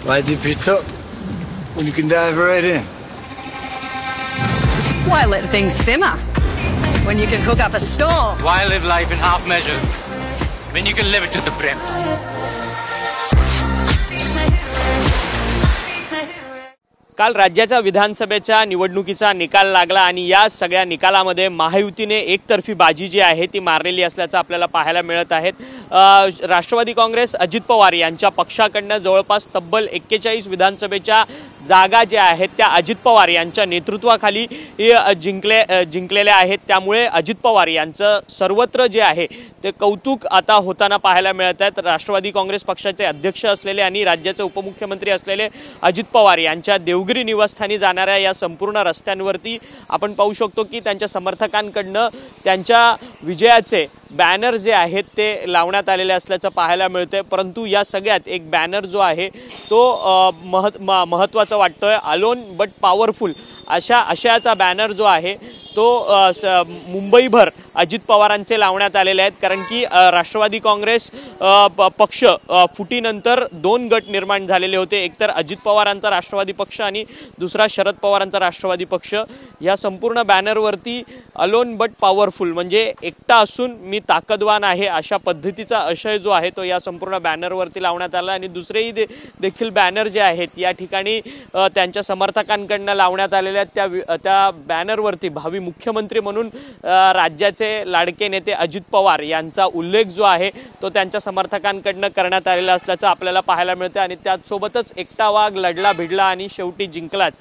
Why dip it up when you can dive right in? Why let things simmer when you can cook up a storm? Why live life in half measures when you can live it to the brim? काल राज्याच्या विधानसभेच्या निवडणुकीचा निकाल लागला आणि या सगळ्या निकालामध्ये महायुतीने एकतर्फी बाजी जी आहे ती मारलेली असल्याचं आपल्याला पाहायला मिळत आहे। राष्ट्रवादी काँग्रेस अजित पवार यांच्या पक्षाकडून जवळपास तब्बल 41 विधानसभेच्या जागा ज्या आहेत त्या अजित पवार यांच्या नेतृत्वाखाली जिंकलेल्या आहेत। त्यामुळे अजित पवार यांचं सर्वत्र जे आहे ते कौतुक आता होताना पाहायला मिळत आहे। राष्ट्रवादी काँग्रेस पक्षाचे अध्यक्ष असलेले आणि राज्याचे उपमुख्यमंत्री असलेले अजित पवार यांच्या देवगिरी निवासस्थानी जाणाऱ्या या संपूर्ण रस्त्यांवरती आपण पाहू शकतो की त्यांच्या समर्थकांकडून त्यांच्या विजयाचे बॅनर जे आहेत ते लावण्यात आलेले असल्याचं पाहायला मिळतंय। परंतु या सगळ्यात एक बॅनर जो आहे तो महत्त्वाचा वाटतोय। अलोन बट पॉवरफुल अशाचा बॅनर जो आहे तो मुंबईभर अजित पवारांचे लावण्यात आलेले आहेत। कारण की राष्ट्रवादी काँग्रेस पक्ष फुटीनंतर 2 गट निर्माण झालेले होते, एक तर अजित पवारांचा राष्ट्रवादी पक्ष आणि दुसरा शरद पवारांचा राष्ट्रवादी पक्ष। या संपूर्ण बॅनरवरती अलोन बट पॉवरफुल म्हणजे एकटा असून मी ताकदवान आहे अशा पद्धतीचा आशय जो आहे तो या संपूर्ण बॅनरवरती लावण्यात आला। आणि दुसरेही देखील बॅनर जे आहेत या ठिकाणी त्यांच्या समर्थकांकडून लावण्यात आलेले आहेत। त्या बॅनरवरती भावी मुख्यमंत्री म्हणून राज्याचे लाडके नेते अजित पवार यांचा उल्लेख जो आहे तो त्यांच्या समर्थकांकडून करण्यात आलेला असल्याचं आपल्याला पाहायला मिळते। आणि त्यासोबतच एकटा वाघ लढला भिडला आणि शेवटी जिंकलाच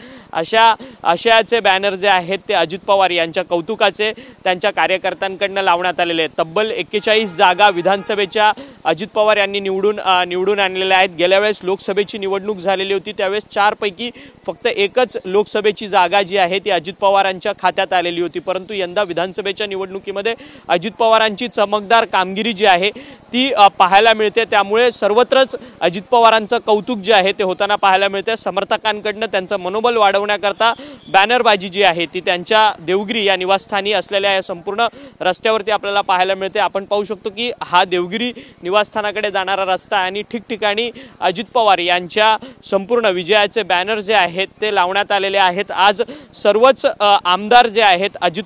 अशाचे बॅनर जे आहेत ते अजित पवार यांच्या कौतुकाचे त्यांच्या कार्यकर्त्यांकडून लावण्यात आलेले आहेत। तब्बल 41 जागा विधानसभेच्या अजित पवार यांनी निवडून आणलेल्या आहेत। गेल्या वेळेस लोकसभेची निवडणूक झालेली होती, त्यावेळेस 4 पैकी फक्त एकच लोकसभेची जागा जी आहे ती अजित पवारांच्या खात्यात आलेली होती। परंतु यंदा विधानसभेच्या निवडणुकीमध्ये अजित पवारांची चमकदार कामगिरी जी आहे ती पाहायला मिळते। त्यामुळे सर्वत्रच अजित पवारांचं कौतुक जे आहे ते होताना पाहायला मिळते। समर्थकांकडून त्यांचं मनोबल वाढवण्याकरता बॅनरबाजी जी आहे ती त्यांच्या देवगिरी या निवासस्थानी असलेल्या या संपूर्ण रस्त्यावरती आपल्याला पाहायला मिळते। आपण पाहू शकतो की हा देवगिरी निवासस्थानाकडे जाणारा रस्ता आणि ठिकठिकाणी अजित पवार यांच्या संपूर्ण विजयाचे बॅनर जे आहेत ते लावण्यात आलेले आहेत। आज सर्वच आमदार जे आहेत अजित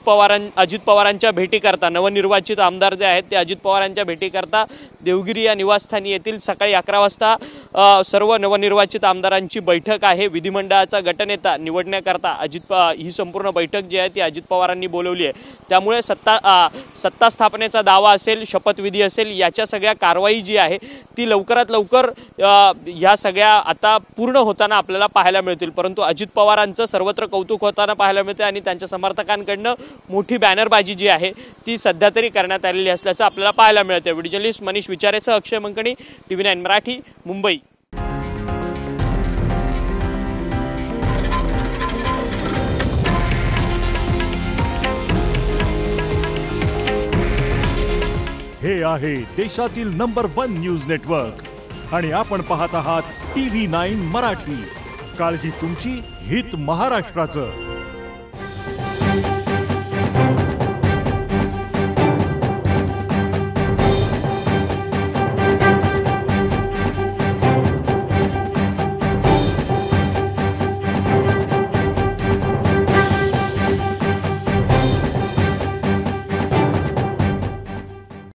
पवारांच्या भेटीकरता, नवनिर्वाचित आमदार जे आहेत ते अजित पवारांच्या भेटीकरता देवगिरी या निवासस्थानी येतील। सकाळी 11 वाजता सर्व नवनिर्वाचित आमदारांची बैठक आहे। विधिमंडळाचा गटनेता निवडण्याकरता ही संपूर्ण बैठक जी आहे ती अजित पवारांनी बोलवली आहे। त्यामुळे सत्ता स्थापनेचा दावा असेल, शपथविधी असेल, याच्या सगळ्या कारवाई जी आहे ती लवकरात लवकर या सगळ्या आता पूर्ण होताना आपल्याला पाहायला मिळतील। परंतु अजित पवारांचं सर्वत्र कौतुक होताना पाहायला मिळते आणि त्यांच्या समर्थकांकडून मोठी बॅनरबाजी जी आहे ती सध्या तरी करण्यात आलेली असल्याचं आपल्याला पाहायला मिळते। व्हिडिओ जर्नलिस्ट मनीष विचारेसह अक्षय मंकणी, TV9 मराठी, मुंबई। हे आहे देशातील नंबर 1 न्यूज नेटवर्क आणि आपण पाहत आहात TV9 मराठी। काळजी तुमची, हित महाराष्ट्राचं।